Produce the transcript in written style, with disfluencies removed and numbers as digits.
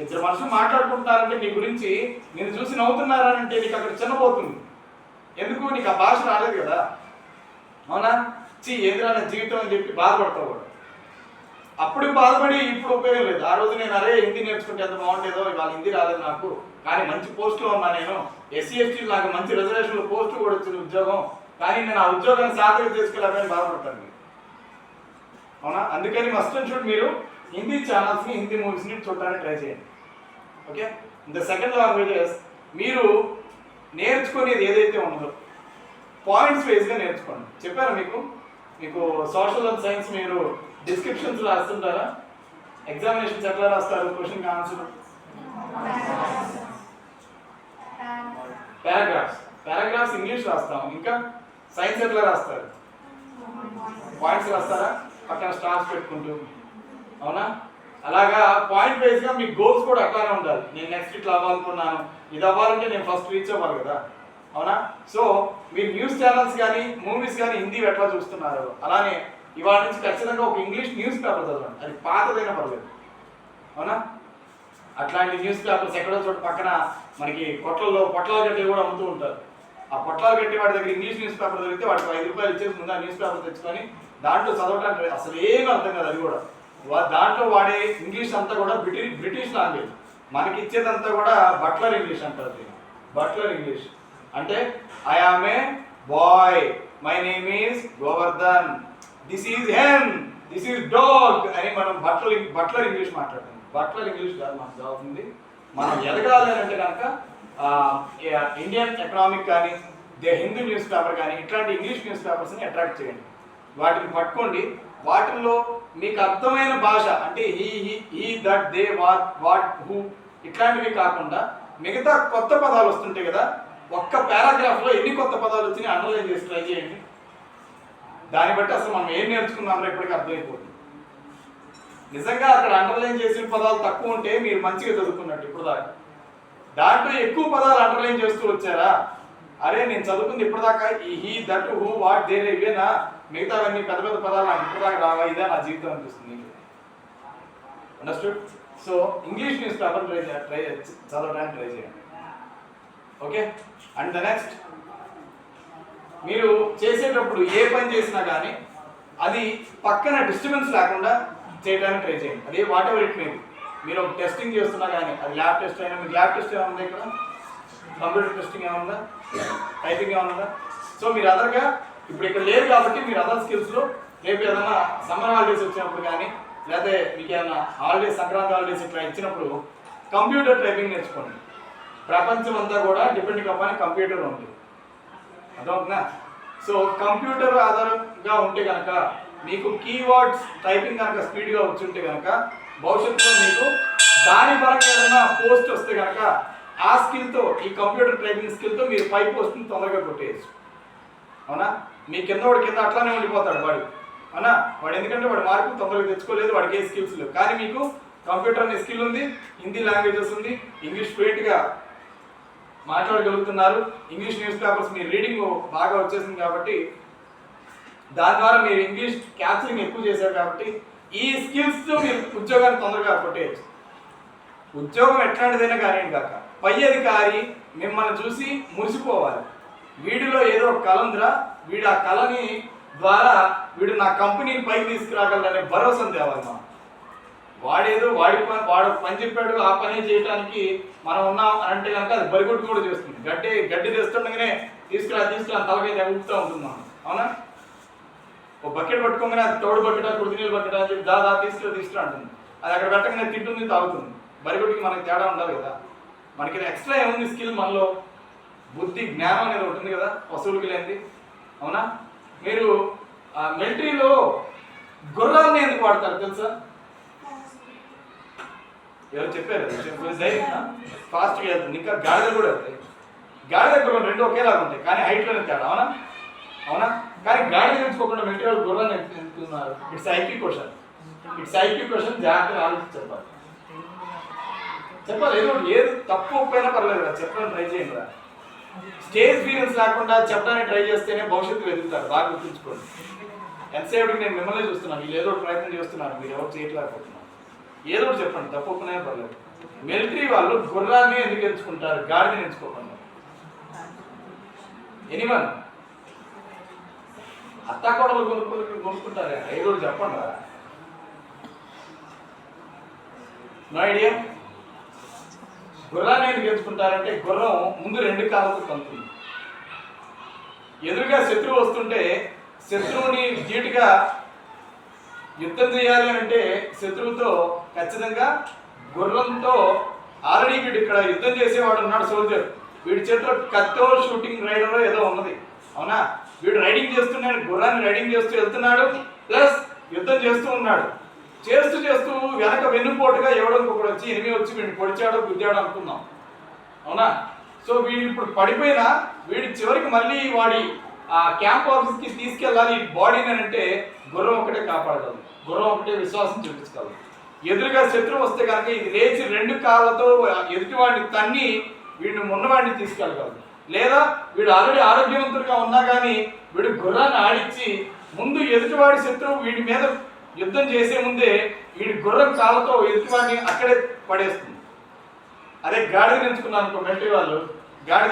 ఇద్దరు మనుషులు మాట్లాడుకుంటున్నారంటే నీ గురించి నేను చూసి నవ్వుతున్నారంటే నీకు అక్కడ చిన్నపోతుంది. ఎందుకు? నీకు ఆ భాష రాలేదు కదా. అవునా? ఎదురైన జీవితం అని చెప్పి బాధపడతావు కూడా. అప్పుడు బాధపడి ఇప్పుడు ఉపయోగం లేదు. ఆ రోజు నేను అరే హిందీ నేర్చుకుంటే ఎంత బాగుండేదో, ఇవాళ హిందీ రాలేదు నాకు, కానీ మంచి పోస్టులో ఉన్నా నేను, ఎస్సీ ఎస్టీ నాకు మంచి రిజర్వేషన్లో పోస్టు కూడా వచ్చింది ఉద్యోగం, కానీ నేను ఆ ఉద్యోగాన్ని సాధన చేసుకోలేదని బాధపడతాను. అవునా? అందుకని మస్ట్ అండ్ షుడ్ మీరు హిందీ ఛానల్స్ని, హిందీ మూవీస్ని చూడడానికి ట్రై చేయండి. ఓకే. ద సెకండ్ లాంగ్వేజెస్ మీరు నేర్చుకునేది ఏదైతే ఉన్నదో పాయింట్స్ వైజ్గా నేర్చుకోండి. చెప్పారా మీకు సోషల్ అండ్ సైన్స్ మీరు డిస్క్రిప్షన్స్ రాస్తుంటారా? ఎగ్జామినేషన్స్ ఎట్లా రాస్తారు? క్వశ్చన్ ఆన్సర్ పారాగ్రాఫ్స్ ఇంగ్లీష్ రాస్తాం. ఇంకా సైన్స్ ఎట్లా రాస్తారు? పాయింట్స్ రాస్తారా? పక్కన స్టార్స్ పెట్టుకుంటూ. అవునా? అలాగా పాయింట్ వైజ్గా మీ గోల్స్ కూడా అట్లానే ఉండాలి. నేను నెక్స్ట్ ఇట్లా అవ్వాలనుకున్నాను, ఇది అవ్వాలంటే నేను ఫస్ట్ రీచ్ అవ్వాలి కదా. అవునా? సో మీరు న్యూస్ ఛానల్స్ కానీ మూవీస్ కానీ హిందీ ఎట్లా చూస్తున్నారు, అలానే ఇవాళ నుంచి ఖచ్చితంగా ఒక ఇంగ్లీష్ న్యూస్ పేపర్ చదవండి. అది పాతదైనా పర్లేదు. అవునా? అట్లాంటి న్యూస్ పేపర్స్ ఎక్కడో చోట పక్కన మనకి పొట్లాలు కట్టి కూడా అమ్ముతూ ఉంటారు. ఆ పొట్లాలు కట్టి వాడి దగ్గర ఇంగ్లీష్ న్యూస్ పేపర్ దొరికితే వాడికి 5 రూపాయలు ఇచ్చేసి ముందు ఆ న్యూస్ పేపర్ తెచ్చుకొని దాంట్లో చదవడానికి అసలు ఏమీ అర్థం కాదు. అది కూడా దాంట్లో వాడే ఇంగ్లీష్ అంతా కూడా బ్రిటిష్ లాంగ్వేజ్. మనకి ఇచ్చేదంతా కూడా బట్లర్ ఇంగ్లీష్ అంటారు. బట్లర్ ఇంగ్లీష్ అంటే I am a boy, my name is Govardhan, this is hen, this is dog అని మనం బట్లర్ ఇంగ్లీష్ మాట్లాడుతున్నాం. బట్లర్ ఇంగ్లీష్ కాదు మనకు కావాల్సింది. మనం ఎదగాలి అంటే కనుక ఇండియన్ ఎకనామిక్ కానీ హిందూ న్యూస్ పేపర్ కానీ ఇట్లాంటి ఇంగ్లీష్ న్యూస్ పేపర్స్ని అట్రాక్ట్ చేయండి. వాటిని పట్టుకోండి. వాటిల్లో మీకు అర్థమైన భాష అంటే he that they what who ఇట్లాంటివి కాకుండా మిగతా కొత్త పదాలు వస్తుంటాయి కదా, ఒక్క పారాగ్రాఫ్లో ఎన్ని కొత్త పదాలు వచ్చినాయి అండర్లైన్ చేసి ట్రై చేయండి. దాన్ని బట్టి అసలు మనం ఏం నేర్చుకున్నామో ఇప్పటికీ అర్థమైపోతుంది. నిజంగా అక్కడ అండర్లైన్ చేసిన పదాలు తక్కువ ఉంటే మీరు మంచిగా చదువుకున్నట్టు. ఇప్పుడు దాంట్లో ఎక్కువ పదాలు అండర్లైన్ చేస్తూ వచ్చారా, అరే నేను చదువుకుంది ఇప్పటిదాకా ఈ he that who what there ఇవేనా, మిగతావన్నీ పెద్ద పెద్ద పదాలు నాకు ఇప్పటిదాకా రావా, ఇదే నా జీవితం అనిపిస్తుంది. Understood? So English news paper చదవడానికి ట్రై చేయండి. ఓకే. అండ్ ద నెక్స్ట్, మీరు చేసేటప్పుడు ఏ పని చేసినా కానీ అది పక్కన డిస్టర్బెన్స్ లేకుండా చేయడానికి ట్రై చేయండి. అది వాట్ ఎవర్ ఇట్ మేబీ. మీరు ఒక టెస్టింగ్ చేస్తున్నా కానీ అది ల్యాబ్ టెస్ట్ అయినా, మీకు ల్యాబ్ టెస్ట్ ఏమన్నా ఇక్కడ, కంప్యూటర్ టెస్టింగ్ ఏమన్నా, టైపింగ్ ఏమన్నా. సో మీరు అదర్గా ఇప్పుడు ఇక్కడ లేరు కాబట్టి మీరు అదర్ స్కిల్స్లో రేపు ఏదైనా సమ్మర్ హాలిడేస్ వచ్చినప్పుడు కానీ లేకపోతే మీకు ఏమైనా హాలిడేస్, సంక్రాంతి హాలిడేస్ ఇట్లా ఇచ్చినప్పుడు కంప్యూటర్ టైపింగ్ నేర్చుకోండి. ప్రపంచం అంతా కూడా డిపెండింగ్ అపాన్ కంప్యూటర్ ఉంది. అర్థమవుతుందా? సో కంప్యూటర్ ఆధారంగా ఉంటే కనుక మీకు కీవర్డ్స్ టైపింగ్ కనుక స్పీడ్గా వచ్చి ఉంటే కనుక భవిష్యత్తులో మీకు దాని పరంగా ఏదైనా పోస్ట్ వస్తే కనుక ఆ స్కిల్తో, ఈ కంప్యూటర్ టైపింగ్ స్కిల్తో మీరు పై పోస్ట్ని తొందరగా కొట్టేయచ్చు. అవునా? మీ కింద అట్లానే ఉండిపోతాడు వాడు. అవునా? వాడు ఎందుకంటే వాడు మార్కులు తొందరగా తెచ్చుకోలేదు, వాడికి ఏ స్కిల్స్ లేవు. కానీ మీకు కంప్యూటర్ అనే స్కిల్ ఉంది, హిందీ లాంగ్వేజెస్ ఉంది, ఇంగ్లీష్ ఫ్లూయెంట్గా మాట్లాడగలుగుతున్నారు, ఇంగ్లీష్ న్యూస్ పేపర్స్ మీ రీడింగ్ బాగా వచ్చేసింది కాబట్టి దాని ద్వారా మీరు ఇంగ్లీష్ క్యాప్చరింగ్ ఎక్కువ చేశారు కాబట్టి ఈ స్కిల్స్తో మీరు ఉద్యోగాన్ని తొందరగా కొట్టేయచ్చు. ఉద్యోగం ఎట్లాంటిదైనా కానివ్వండి కాక పై అధికారి మిమ్మల్ని చూసి మురిసిపోవాలి. వీడిలో ఏదో కళ ఉందిరా, వీడు ఆ కళని ద్వారా వీడు నా కంపెనీని పైకి తీసుకురాగలనే భరోసాను తేవాలి మనం. వాడేదో వాడు పని చెప్పాడు ఆ పని చేయడానికి మనం ఉన్నాం అని అంటే కనుక అది బరిగొట్టు కూడా చేస్తుంది. గడ్డి తెస్తుండగానే తీసుకురా తలకైతే ఎగుపుతూ ఉంటుంది మనం. అవునా? ఓ బకెట్ పట్టుకోగానే అది తోడు బకెట, కుడితి నీళ్ళు బకెట అని చెప్పి దాదా తీసుకురా అంటుంది. అది అక్కడ పెట్టగానే తింటుంది, తాగుతుంది. బరిగొట్టుకి మనకి తేడా ఉండాలి కదా. మనకి ఎక్స్ట్రా ఏముంది స్కిల్ మనలో, బుద్ధి జ్ఞానం అనేది ఉంటుంది కదా, వసూలుకి లేనిది. అవునా? మీరు మిలిటరీలో గుర్రాలని ఎందుకు వాడతారు తెలుసా? ఎవరు చెప్పారు? ఫాస్ట్గా వెళ్తుంది. ఇంకా గాడిద కూడా వెళ్తాయి. గాడిద గుర్రం రెండు ఒకేలాగా ఉంటాయి కానీ హైట్లోనే తేడా. అవునా? కానీ గాడిద తెచ్చుకోకుండా మిలిటరీ గుర్రాన్ని ఎంచుకున్నారు. It's IQ question. జాగ్రత్తగా ఆలోచించి చెప్పాలి. ఏది తప్పు ఒప్పైనా పర్లేదు కదా, చెప్పడానికి ట్రై చేయండి కదా. స్టేజ్ ఎక్స్పీరియన్స్ లేకుండా చెప్పడానికి ట్రై చేస్తేనే భవిష్యత్తు ఎదుగుతారు. బాగా గుర్తుంచుకోండి. ఎంతసేపటికి నేను మిమ్మల్ని చూస్తున్నాను, వీళ్ళు ఏదో ప్రయత్నం చేస్తున్నారు, మీరు ఎవరు చేయట్లేకపోతున్నారు. ఏదో ఒకటి చెప్పండి, తప్పు ఒప్పునే పర్లేదు. మిలిటరీ వాళ్ళు గుర్రాన్ని ఎందుకు ఎంచుకుంటారు, గాడిదని ఎంచుకోకుండా? ఎనీవన్ అత్తాకోడలు కొనుక్కుంటారు, ఐదు రోజులు చెప్పండి రా. No idea. గుర్రాన్ని ఎందుకు ఎంచుకుంటారంటే గుర్రం ముందు రెండు కాళ్ళతో కంతుంది. ఎదురుగా శత్రువు వస్తుంటే శత్రువుని ధీటుగా యుద్ధం చేయాలి అంటే శత్రువుతో ఖచ్చితంగా గుర్రంతో ఆల్రెడీ వీడు ఇక్కడ యుద్ధం చేసేవాడు ఉన్నాడు, సోల్జర్. వీడి చేతిలో కత్తో షూటింగ్ రైడర్ ఏదో ఉన్నది, అవునా? వీడు రైడింగ్ చేస్తున్నాడు, గుర్రాన్ని రైడింగ్ చేస్తూ వెళ్తున్నాడు, ప్లస్ యుద్ధం చేస్తూ ఉన్నాడు. చేస్తూ చేస్తూ వెనక వెన్నుపోటుగా ఎవడో ఇంకొకటి వచ్చి ఎనిమిది వచ్చి వీడిని పొడిచాడో గుద్దాడో అనుకుందాం, అవునా? సో వీడు ఇప్పుడు పడిపోయినా వీడి చివరికి మళ్ళీ వాడి ఆ క్యాంప్ ఆఫీస్కి తీసుకెళ్ళాలి బాడీని అంటే గుర్రం ఒకటే కాపాడగలదు, గుర్రం ఒకటే విశ్వాసం చూపించగలదు. ఎదురుగా శత్రువు వస్తే కనుక ఇది లేచి రెండు కాళ్ళతో ఎదుటివాడిని తన్ని వీడిని ఉన్నవాడిని తీసుకెళ్ళగలదు. లేదా వీడు ఆల్రెడీ ఆరోగ్యవంతుడిగా ఉన్నా కానీ వీడు గుర్రాన్ని ఆడించి ముందు ఎదుటివాడి శత్రువు వీడి మీద యుద్ధం చేసే ముందే వీడి గుర్రం కాళ్ళతో ఎదుటివాడిని అక్కడే పడేస్తుంది. అదే గాడిదని ఎంచుకున్నాను అనుకో మిలిటరీ వాళ్ళు, గాడిద